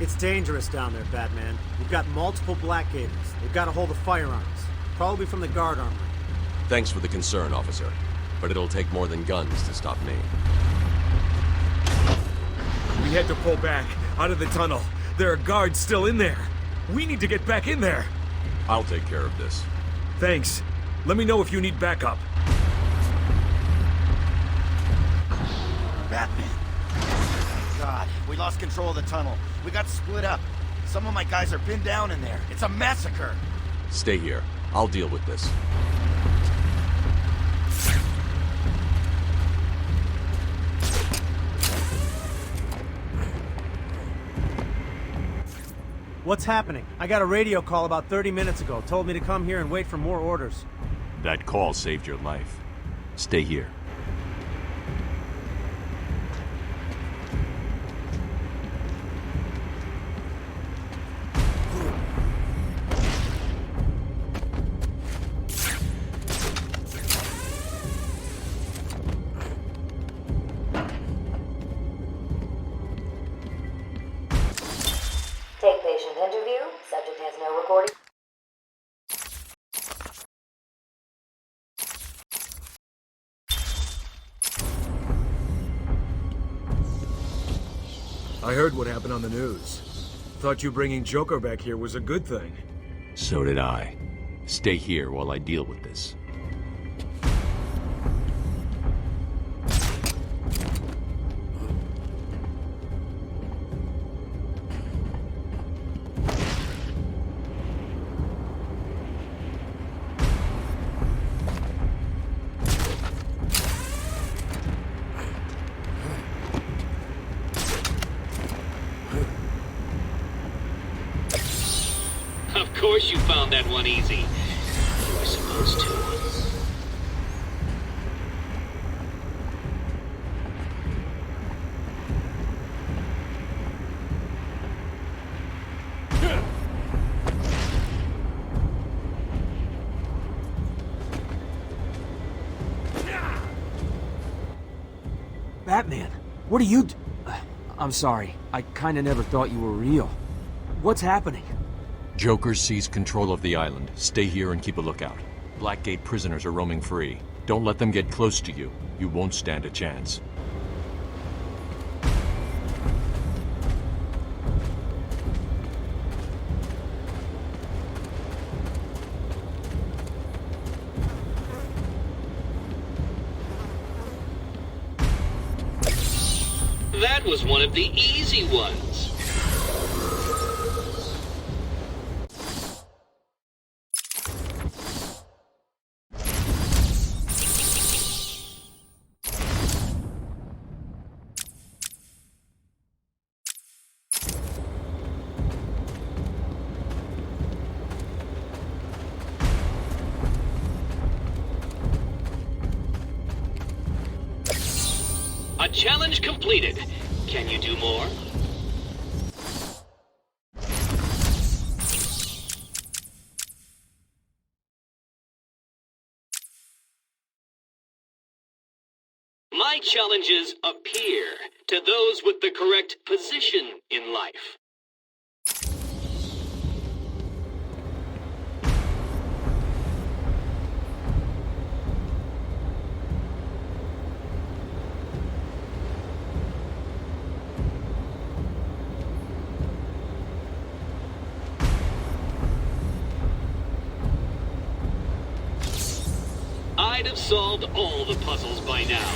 It's dangerous down there, Batman. We've got multiple Blackgaters. They've got a hold of firearms. Probably from the guard armory. Thanks for the concern, officer. But it'll take more than guns to stop me. We had to pull back, out of the tunnel. There are guards still in there. We need to get back in there. I'll take care of this. Thanks. Let me know if you need backup. Batman. God, we lost control of the tunnel. We got split up. Some of my guys are pinned down in there. It's a massacre. Stay here. I'll deal with this. What's happening? I got a radio call about 30 minutes ago. Told me to come here and wait for more orders. That call saved your life. Stay here. Take patient interview. Subject has no recording. I heard what happened on the news. Thought you bringing Joker back here was a good thing. So did I. Stay here while I deal with this. Of course you found that one easy. You were supposed to. Batman, what are you I'm sorry. I kinda never thought you were real. What's happening? Joker seized control of the island. Stay here and keep a lookout. Blackgate prisoners are roaming free. Don't let them get close to you. You won't stand a chance. That was one of the easy ones. A challenge completed. Can you do more? My challenges appear to those with the correct position in life. I'd have solved all the puzzles by now.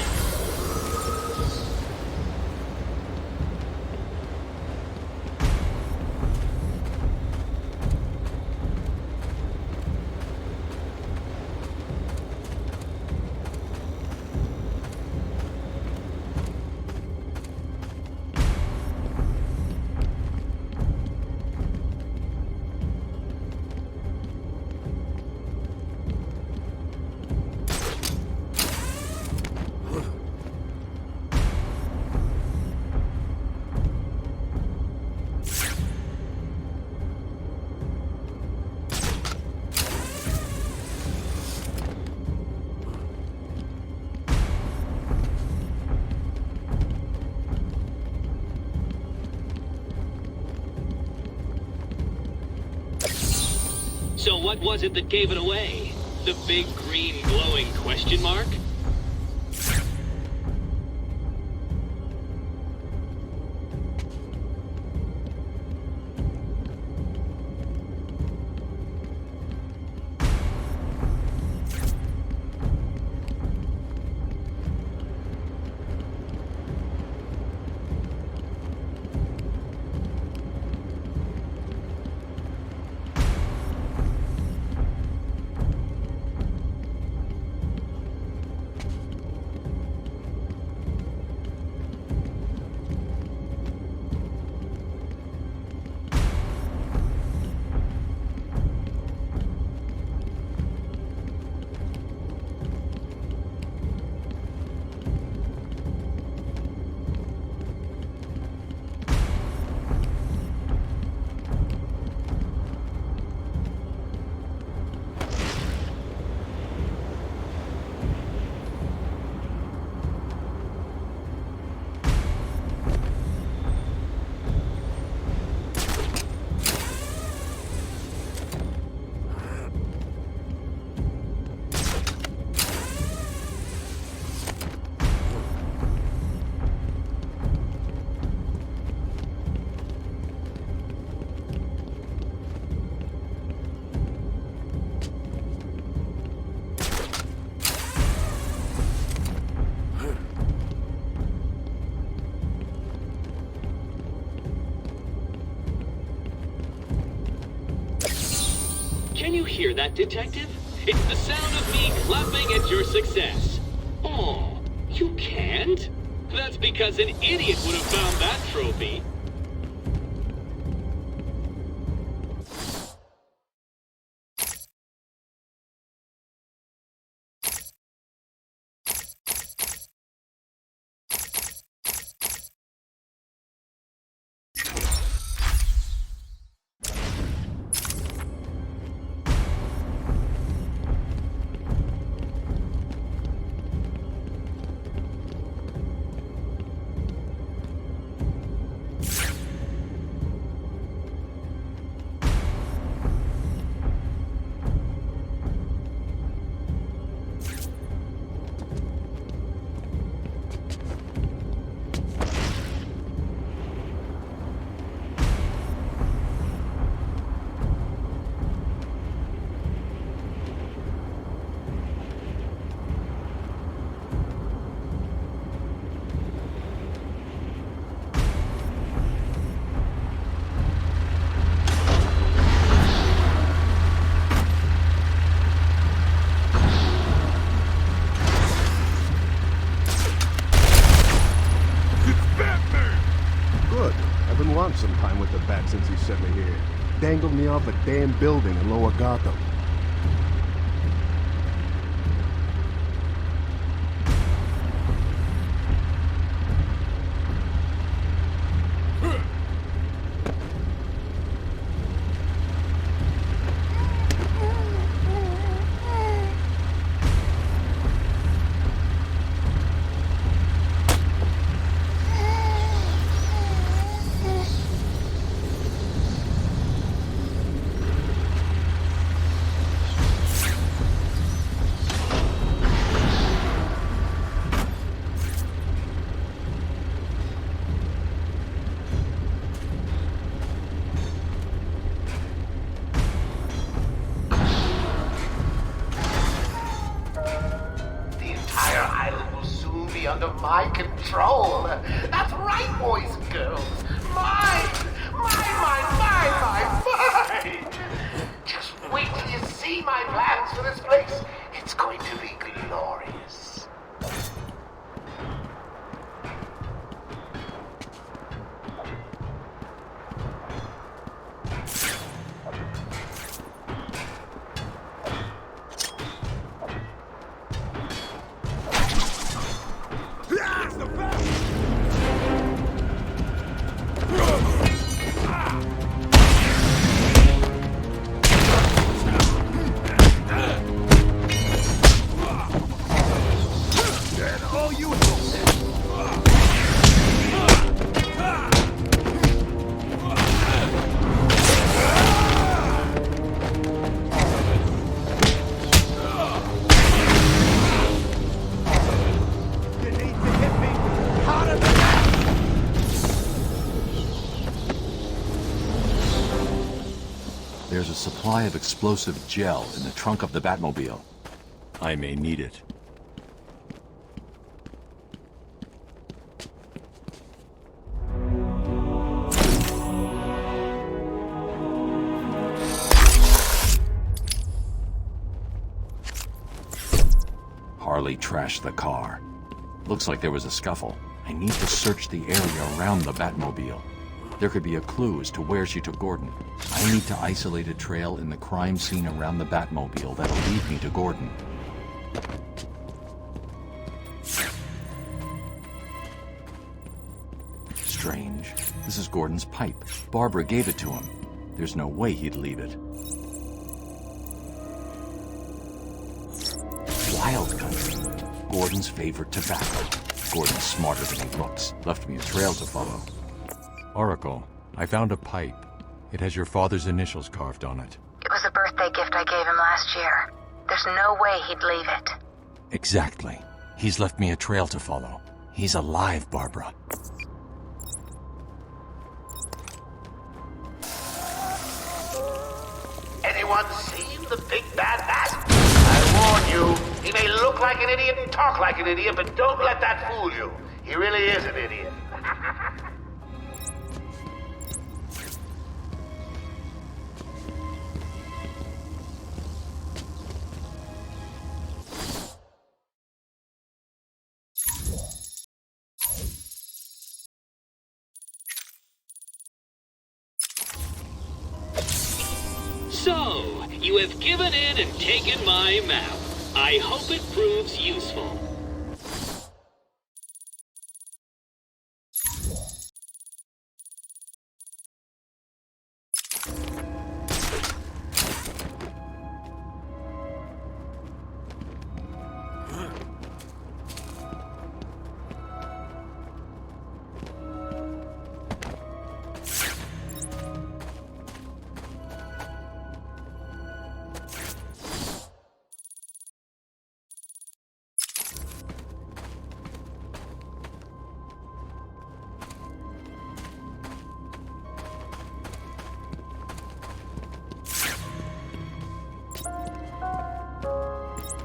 So what was it that gave it away? The big green glowing question mark? Can you hear that, Detective? It's the sound of me clapping at your success. Oh, you can't? That's because an idiot would have found that trophy. Some time with the bat since he sent me here. Dangled me off a damn building in Lower Gotham. Under my control. That's right, boys and girls. Mine! Just wait till you see my plans for this place. It's going to be glorious. There's a supply of explosive gel in the trunk of the Batmobile. I may need it. Harley trashed the car. Looks like there was a scuffle. I need to search the area around the Batmobile. There could be a clue as to where she took Gordon. I need to isolate a trail in the crime scene around the Batmobile that'll lead me to Gordon. Strange. This is Gordon's pipe. Barbara gave it to him. There's no way he'd leave it. Wild country. Gordon's favorite tobacco. Gordon's smarter than he looks. Left me a trail to follow. Oracle, I found a pipe. It has your father's initials carved on it. It was a birthday gift I gave him last year. There's no way he'd leave it. Exactly. He's left me a trail to follow. He's alive, Barbara. Anyone seen the big bad bat? I warn you, he may look like an idiot and talk like an idiot, but don't let that fool you. He really is an idiot. So, you have given in and taken my map. I hope it proves useful.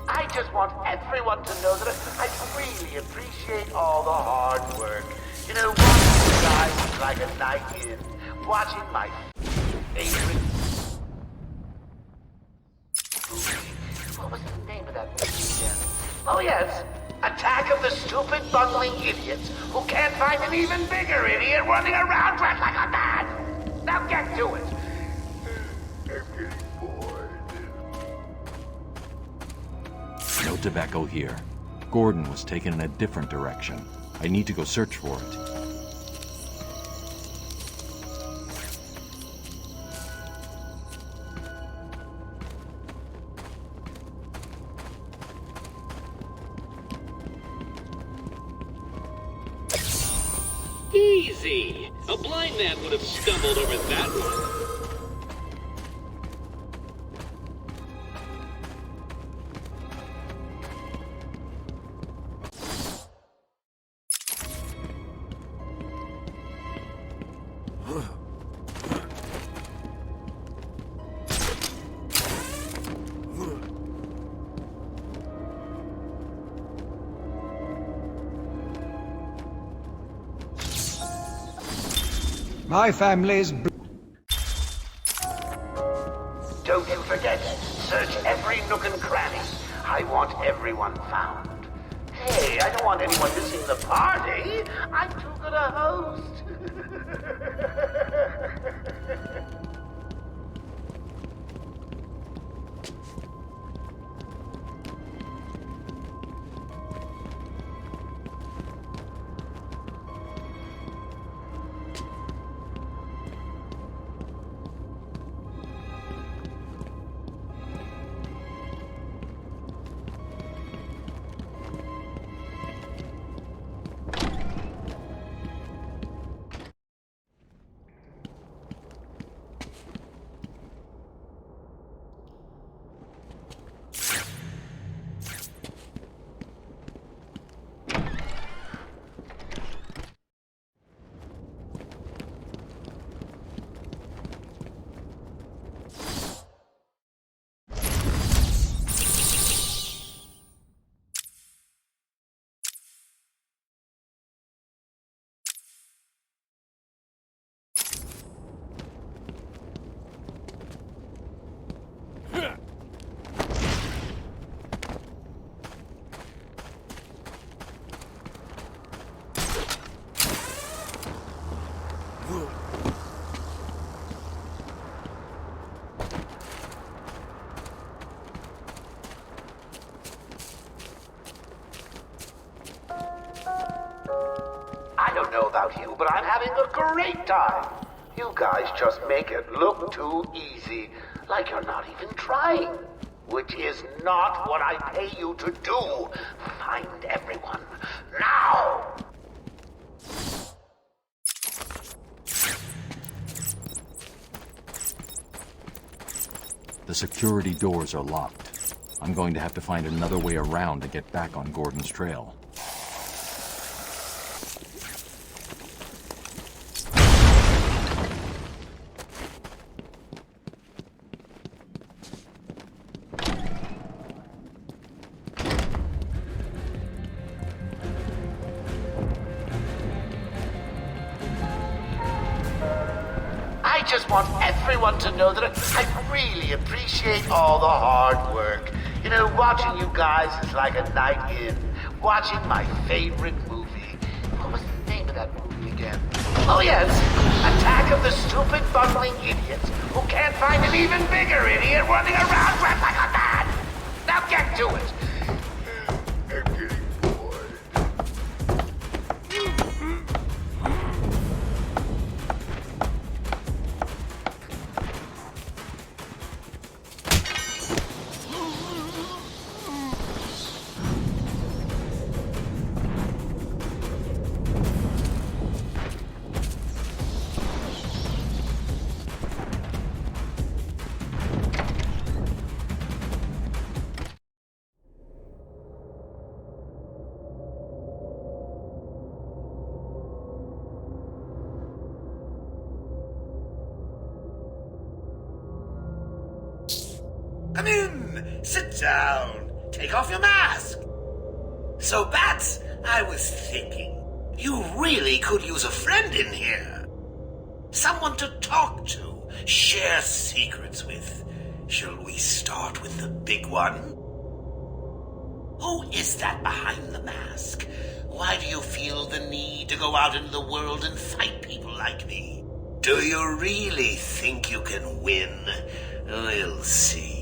I just want everyone to know that I really appreciate all the hard work. You know, watching you guys is like a night in. Watching my favorite movie. What was the name of that movie again? Oh yes, Attack of the Stupid Bungling Idiots who can't find an even bigger idiot running around dressed like a man. Now get to it. I'm getting bored. No tobacco here. Gordon was taken in a different direction. I need to go search for it. Easy! A blind man would have stumbled over that one. My family's... Don't you forget, search every nook and cranny. I want everyone found. Hey, I don't want anyone missing the party. I'm too good a host. I don't know about you, but I'm having a great time. You guys just make it look too easy, like you're not even trying. Which is not what I pay you to do. Find everyone, now! The security doors are locked. I'm going to have to find another way around to get back on Gordon's trail. I just want everyone to know that I really appreciate all the hard work. You know, watching you guys is like a night in. Watching my favorite movie. What was the name of that movie again? Oh yes, Attack of the Stupid Bungling Idiots who can't find an even bigger idiot running around dressed like a man. Now get to it. I'm getting bored. Come in! Sit down! Take off your mask! So, Bats, I was thinking, you really could use a friend in here. Someone to talk to, share secrets with. Shall we start with the big one? Who is that behind the mask? Why do you feel the need to go out into the world and fight people like me? Do you really think you can win? We'll see.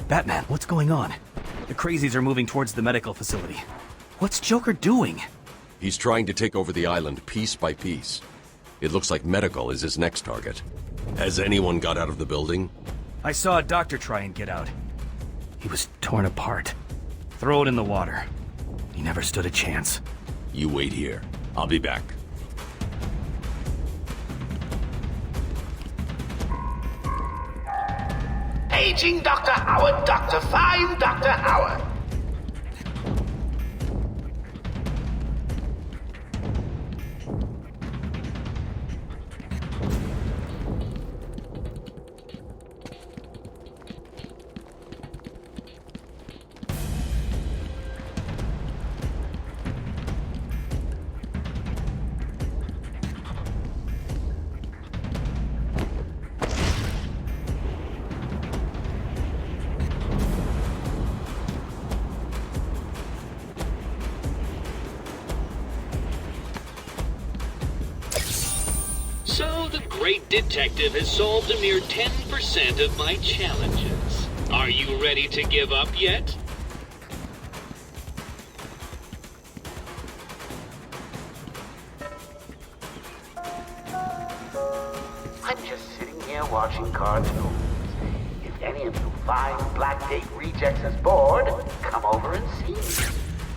Batman, what's going on? The crazies are moving towards the medical facility. What's Joker doing? He's trying to take over the island piece by piece. It looks like medical is his next target. Has anyone got out of the building? I saw a doctor try and get out. He was torn apart. Throw it in the water. He never stood a chance. You wait here. I'll be back. Paging Dr. Howard, Dr. Fine Dr. Howard. So the great detective has solved a mere 10% of my challenges. Are you ready to give up yet? I'm just sitting here watching cartoons. If any of you fine Blackgate rejects is bored, come over and see me.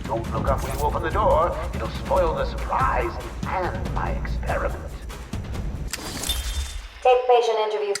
Don't look up when you open the door. It'll spoil the surprise and my experiment. Take patient interview.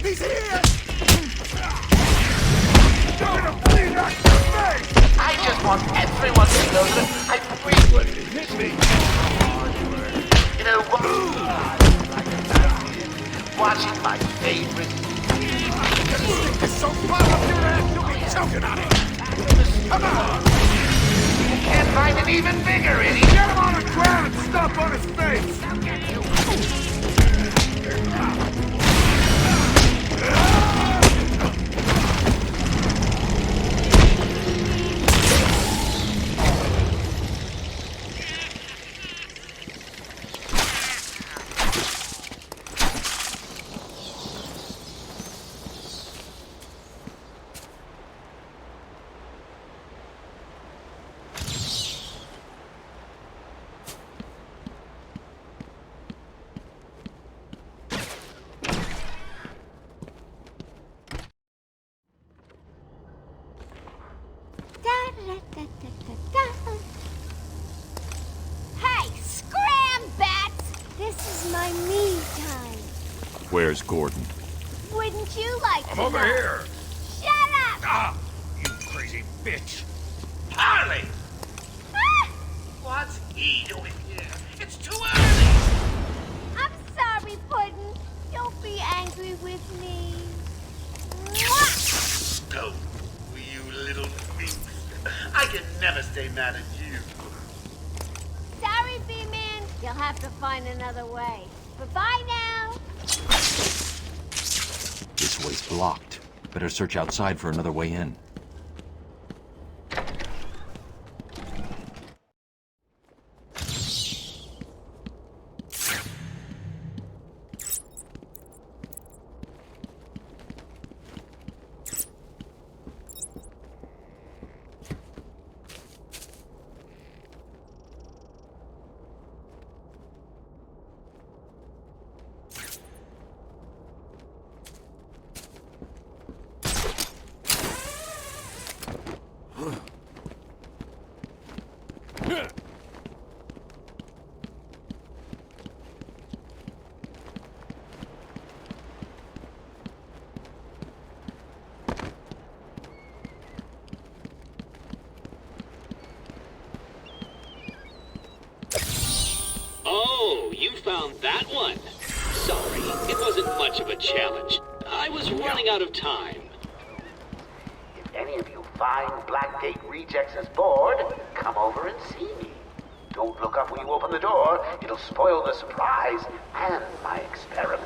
He's here! I just want everyone to know that I frequently hit me. You know what? Watching my favorite. Stick this so far up your ass, you'll be choking on it! Come on! You can't find an even bigger idiot. Get him on the ground and stomp on his face! Hey, scram, bats! This is my me time. Where's Gordon? Wouldn't you like I'm to over know? here. Shut up! Ah, you crazy bitch. Harley! Ah! What's he doing here? It's too early! I'm sorry, Puddin'. Don't be angry with me. Mwah! Go, you little minx. I can never stay mad at you. Sorry, B-Man. You'll have to find another way. Bye-bye now. This way's blocked. Better search outside for another way in. Oh, you found that one. Sorry, it wasn't much of a challenge. I was running out of time. If any of you fine Blackgate rejects is bored, come over and see me. Don't look up when you open the door. It'll spoil the surprise and my experiment.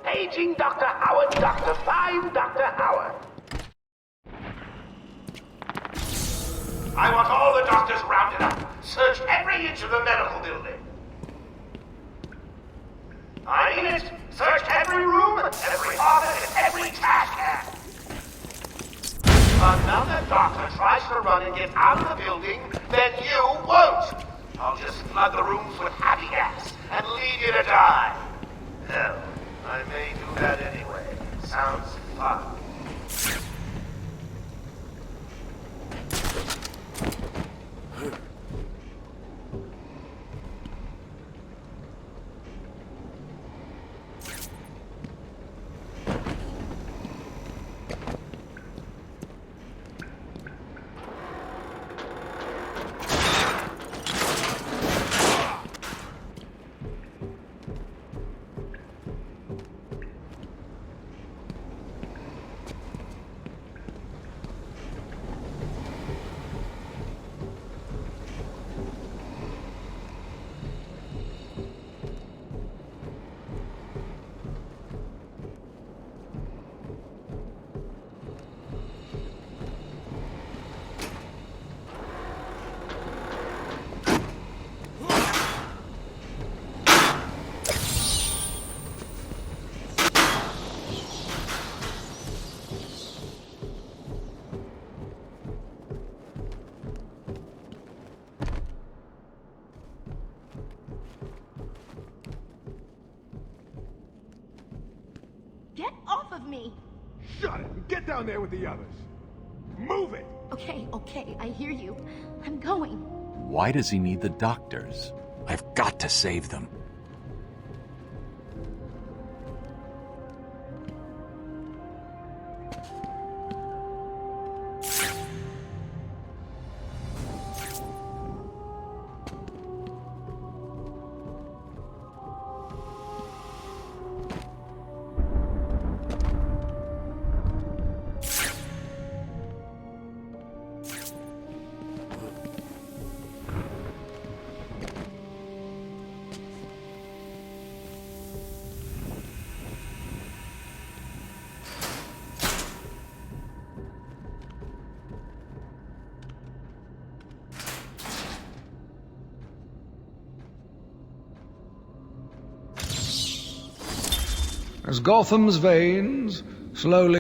Paging Dr. Howard, Dr. Fine Dr. Howard. I want all the doctors rounded up. Search every inch of the medical building. I mean it. Search every room, every office, and every trash can. Another doctor tries to run and get out of the building, then you won't. I'll just flood the rooms with happy gas and leave you to die. Hell, I may do that anyway. Sounds fun. Get off of me! Shut it and get down there with the others. Move it! Okay, I hear you. I'm going. Why does he need the doctors? I've got to save them. As Gotham's veins slowly